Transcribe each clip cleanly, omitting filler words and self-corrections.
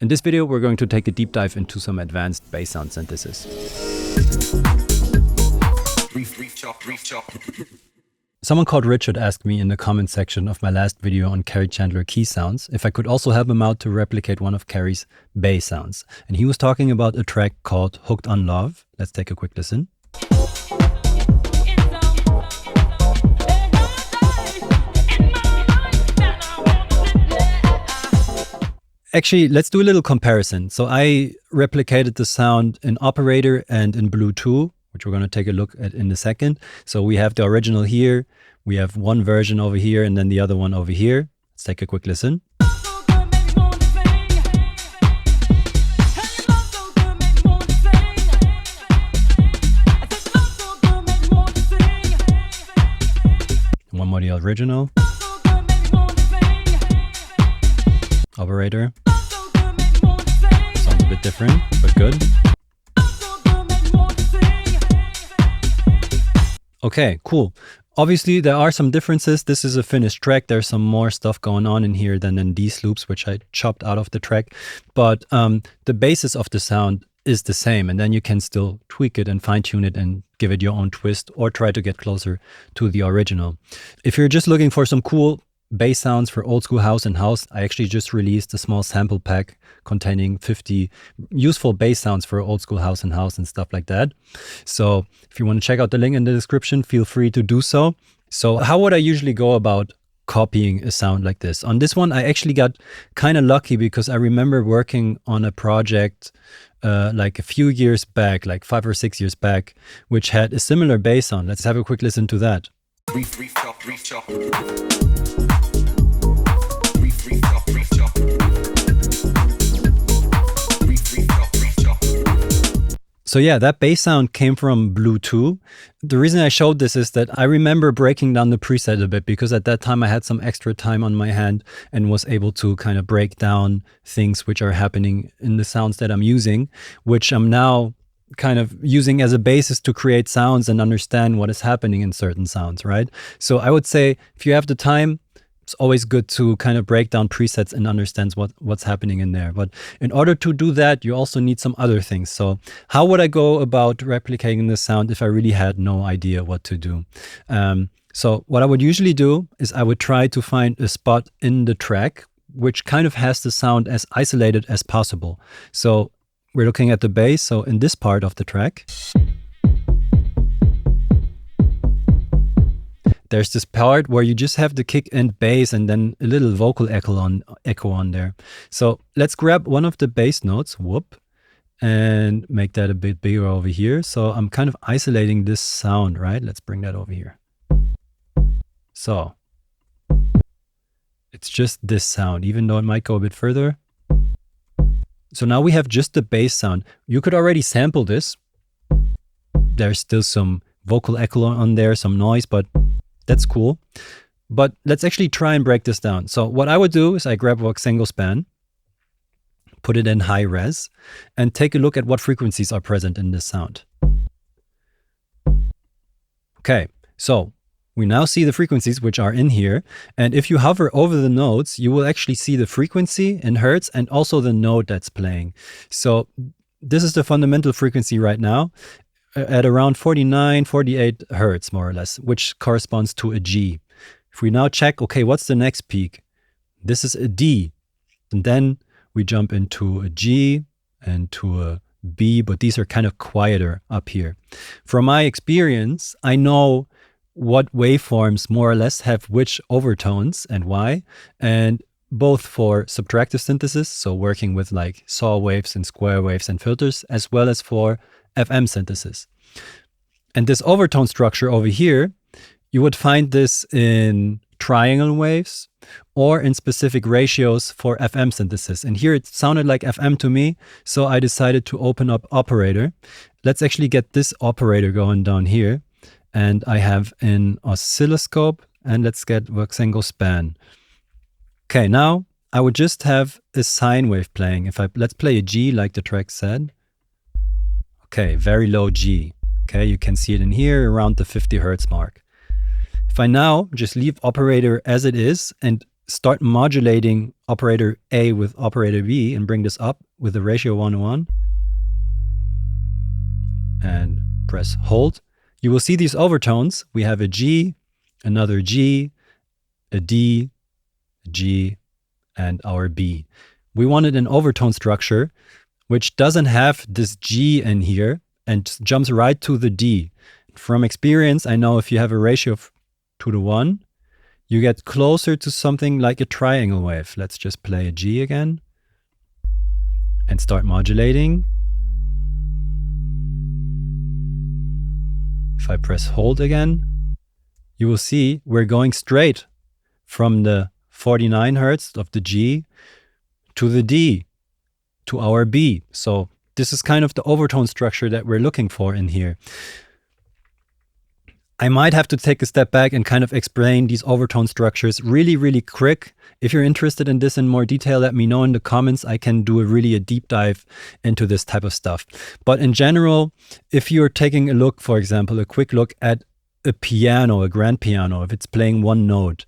In this video, we're going to take a deep dive into some advanced bass sound synthesis. Someone called Richard asked me in the comment section of my last video on Kerri Chandler key sounds if I could also help him out to replicate one of Kerri's bass sounds. And he was talking about a track called Hooked on Love. Let's take a quick listen. Actually, let's do a little comparison. So I replicated the sound in Operator and in Blue 2, which we're going to take a look at in a second. So we have the original here, we have one version over here, and then the other one over here. Let's take a quick listen. One more the original. Operator. Sounds a bit different, but good. Okay, cool. Obviously, there are some differences. This is a finished track. There's some more stuff going on in here than in these loops, which I chopped out of the track. But the basis of the sound is the same. And then you can still tweak it and fine-tune it and give it your own twist or try to get closer to the original. If you're just looking for some cool bass sounds for old school house and house, I actually just released a small sample pack containing 50 useful bass sounds for old school house and stuff like that. So if you want to check out the link in the description, feel free to do so. So how would I usually go about copying a sound like this? On this one, I actually got kind of lucky because I remember working on a project like a few years back, like 5 or 6 years back, which had a similar bass sound. Let's have a quick listen to that. So yeah, that bass sound came from Blue 2. The reason I showed this is that I remember breaking down the preset a bit because at that time I had some extra time on my hand and was able to kind of break down things which are happening in the sounds that I'm using, which I'm now kind of using as a basis to create sounds and understand what is happening in certain sounds, right? So I would say if you have the time, it's always good to kind of break down presets and understand what's happening in there. But in order to do that, you also need some other things. So how would I go about replicating the sound if I really had no idea what to do? So what I would usually do is I would try to find a spot in the track which kind of has the sound as isolated as possible. So we're looking at the bass. So in this part of the track, there's this part where you just have the kick and bass and then a little vocal echo on there. So let's grab one of the bass notes, whoop, and make that a bit bigger over here. So I'm kind of isolating this sound, right? Let's bring that over here. So it's just this sound, even though it might go a bit further. So now we have just the bass sound. You could already sample this. There's still some vocal echo on there, some noise, but that's cool. But let's actually try and break this down. So what I would do is I grab Voxengo Span, put it in high res, and take a look at what frequencies are present in this sound. Okay, so we now see the frequencies which are in here. And if you hover over the notes, you will actually see the frequency in hertz and also the note that's playing. So this is the fundamental frequency right now, at around 49, 48 hertz, more or less, which corresponds to a G. If we now check, okay, what's the next peak? This is a D. And then we jump into a G and to a B, but these are kind of quieter up here. From my experience, I know what waveforms more or less have which overtones and why. And both for subtractive synthesis, so working with like saw waves and square waves and filters, as well as for FM synthesis. And this overtone structure over here, you would find this in triangle waves or in specific ratios for FM synthesis. And here it sounded like FM to me, so I decided to open up Operator. Let's actually get this operator going down here. And I have an oscilloscope, and let's get Voxengo Span. Okay, now I would just have a sine wave playing. Let's play a G like the track said. Okay, very low G. Okay, you can see it in here around the 50 hertz mark. If I now just leave Operator as it is and start modulating operator A with operator B and bring this up with the ratio 1:1 and press hold, you will see these overtones. We have a G, another G, a D, a G, and our B. We wanted an overtone structure which doesn't have this G in here and jumps right to the D. From experience, I know if you have a ratio of 2:1, you get closer to something like a triangle wave. Let's just play a G again and start modulating. If I press hold again, you will see we're going straight from the 49 Hertz of the G to the D, to our B. So this is kind of the overtone structure that we're looking for in here. I might have to take a step back and kind of explain these overtone structures really, really quick. If you're interested in this in more detail, let me know in the comments. I can do a deep dive into this type of stuff. But in general, if you're taking a look, for example, a quick look at a piano, a grand piano, if it's playing one note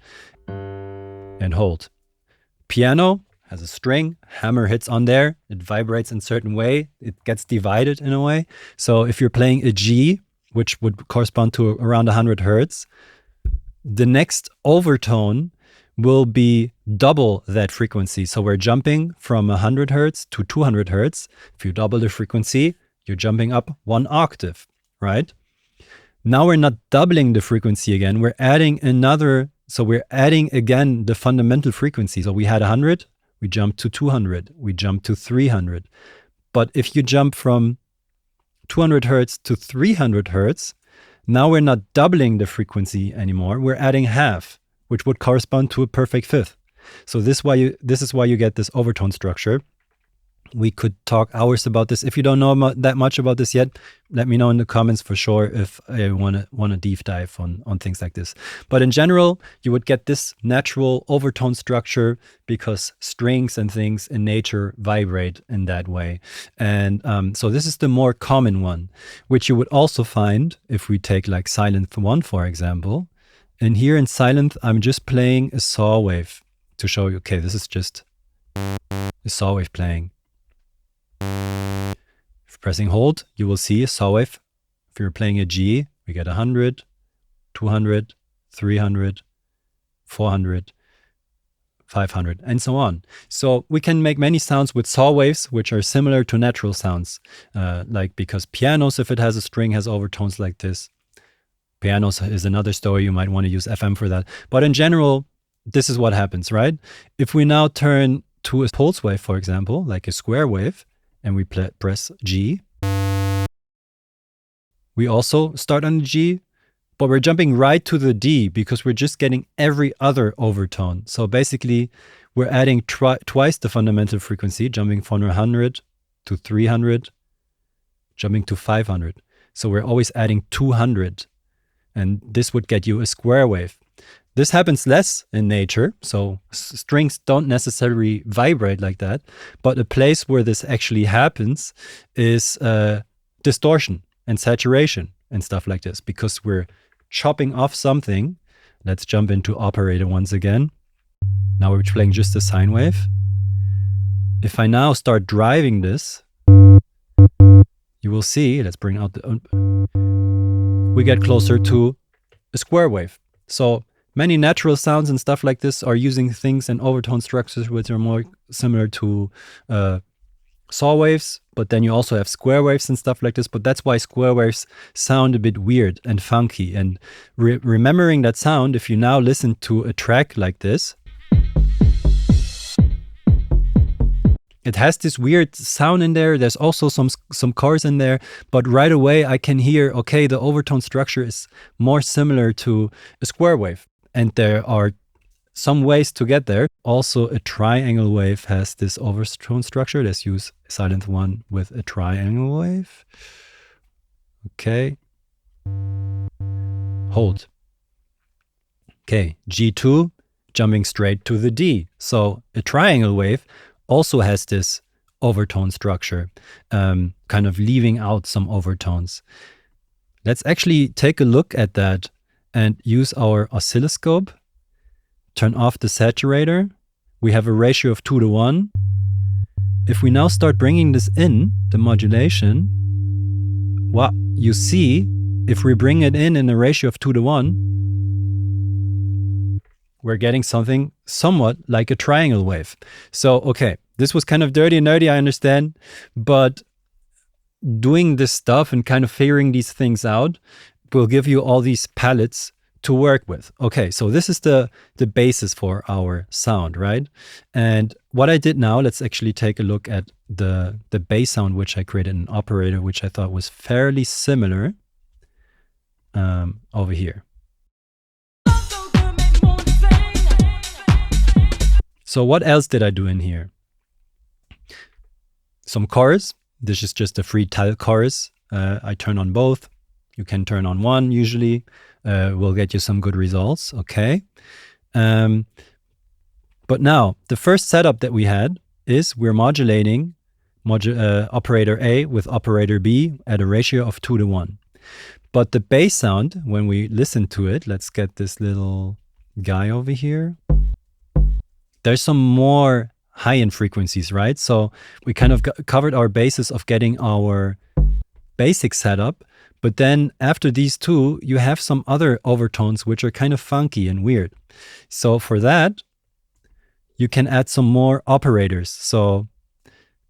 and hold. Piano has a string, hammer hits on there, it vibrates in a certain way, it gets divided in a way. So if you're playing a G, which would correspond to around 100 Hertz, the next overtone will be double that frequency. So we're jumping from 100 Hertz to 200 Hertz. If you double the frequency, you're jumping up 1 octave, right? Now we're not doubling the frequency again. We're adding another, so we're adding again the fundamental frequency. So we had 100, we jumped to 200, we jumped to 300. But if you jump from 200 Hertz to 300 Hertz, now we're not doubling the frequency anymore. We're adding half, which would correspond to a perfect fifth. So this is why you get this overtone structure. We could talk hours about this. If you don't know that much about this yet, let me know in the comments for sure if I want to deep dive on things like this. But in general, you would get this natural overtone structure because strings and things in nature vibrate in that way. And so this is the more common one, which you would also find if we take like Silent 1, for example. And here in Silent, I'm just playing a saw wave to show you, okay, this is just a saw wave playing. Pressing hold, you will see a saw wave. If you're playing a G, we get 100, 200, 300, 400, 500, and so on. So we can make many sounds with saw waves, which are similar to natural sounds. Like because pianos, if it has a string, has overtones like this. Pianos is another story. You might want to use FM for that. But in general, this is what happens, right? If we now turn to a pulse wave, for example, like a square wave, and we press G, we also start on the G, but we're jumping right to the D because we're just getting every other overtone. So basically, we're adding twice the fundamental frequency, jumping from 100 to 300, jumping to 500. So we're always adding 200, and this would get you a square wave. This happens less in nature, so strings don't necessarily vibrate like that, but a place where this actually happens is distortion and saturation and stuff like this, because we're chopping off something. Let's jump into operator once again. Now we're playing just a sine wave. If I now start driving this, you will see, let's bring out we get closer to a square wave. So many natural sounds and stuff like this are using things and overtone structures which are more similar to saw waves, but then you also have square waves and stuff like this. But that's why square waves sound a bit weird and funky. And remembering that sound, if you now listen to a track like this, it has this weird sound in there. There's also some chords in there, but right away I can hear, okay, the overtone structure is more similar to a square wave. And there are some ways to get there. Also, a triangle wave has this overtone structure. Let's use Silent 1 with a triangle wave. Okay. Hold. Okay, G2, jumping straight to the D. So a triangle wave also has this overtone structure, kind of leaving out some overtones. Let's actually take a look at that and use our oscilloscope turn off the saturator. We have a ratio of 2:1. If we now start bringing this in, the modulation, what you see, if we bring it in a ratio of 2:1, we're getting something somewhat like a triangle wave. So, okay, this was kind of dirty and nerdy, I understand, but doing this stuff and kind of figuring these things out will give you all these palettes to work with. Okay, so this is the basis for our sound, right? And what I did now, let's actually take a look at the bass sound, which I created an operator, which I thought was fairly similar over here. So what else did I do in here? Some chorus. This is just a free chorus. I turn on both. You can turn on one usually. Will get you some good results. Okay. But now the first setup that we had is we're modulating operator A with operator B at a ratio of 2:1. But the bass sound, when we listen to it, let's get this little guy over here. There's some more high-end frequencies, right? So we kind of covered our basis of getting our basic setup. But then after these two, you have some other overtones which are kind of funky and weird. So for that, you can add some more operators. So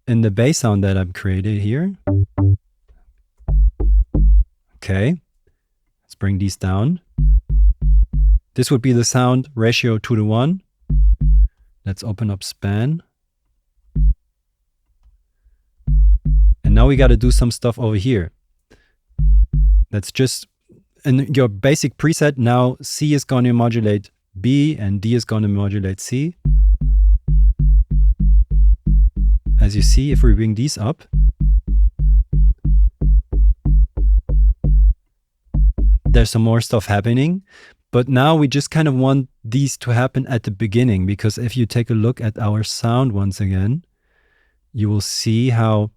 in the bass sound that I've created here, okay, let's bring these down. This would be the sound ratio 2:1. Let's open up span. And now we got to do some stuff over here. That's just in your basic preset. Now C is going to modulate B and D is going to modulate C. As you see, if we bring these up, there's some more stuff happening. But now we just kind of want these to happen at the beginning, because if you take a look at our sound once again, you will see how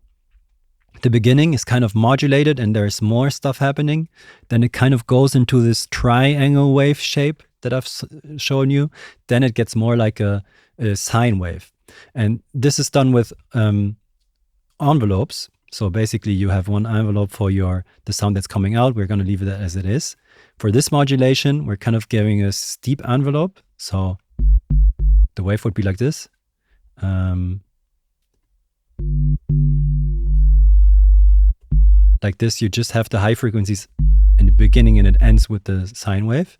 the beginning is kind of modulated and there's more stuff happening. Then it kind of goes into this triangle wave shape that I've shown you. Then it gets more like a sine wave. And this is done with envelopes. So basically you have one envelope for the sound that's coming out. We're going to leave it as it is. For this modulation, we're kind of giving a steep envelope. So the wave would be like this. Like this, you just have the high frequencies in the beginning and it ends with the sine wave.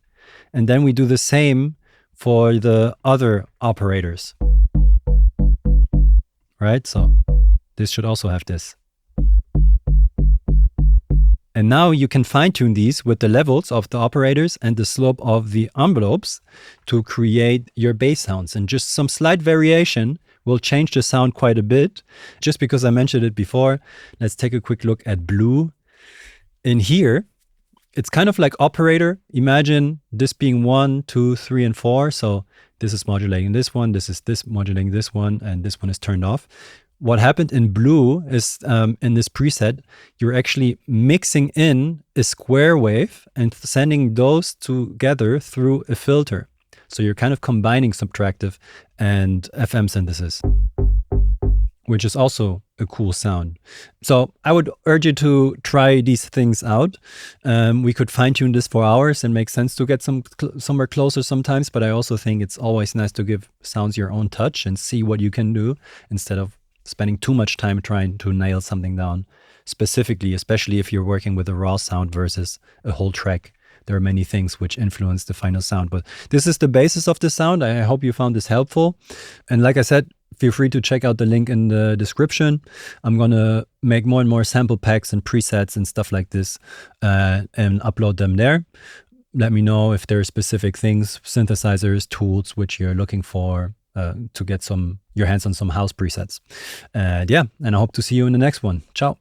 And then we do the same for the other operators. Right? So this should also have this. And now you can fine-tune these with the levels of the operators and the slope of the envelopes to create your bass sounds. And just some slight variation will change the sound quite a bit. Just because I mentioned it before, let's take a quick look at blue. In here, it's kind of like operator. Imagine this being 1, 2, 3, and 4. So this is modulating this one, this is this modulating this one, and this one is turned off. What happened in blue is in this preset, you're actually mixing in a square wave and sending those together through a filter. So you're kind of combining subtractive and FM synthesis, which is also a cool sound. So I would urge you to try these things out. We could fine-tune this for hours and make sense to get somewhere closer sometimes, but I also think it's always nice to give sounds your own touch and see what you can do instead of spending too much time trying to nail something down specifically, especially if you're working with a raw sound versus a whole track. There are many things which influence the final sound, but this is the basis of the sound. I hope you found this helpful. And like I said, feel free to check out the link in the description. I'm going to make more and more sample packs and presets and stuff like this and upload them there. Let me know if there are specific things, synthesizers, tools, which you're looking for to get your hands on some house presets. And I hope to see you in the next one. Ciao.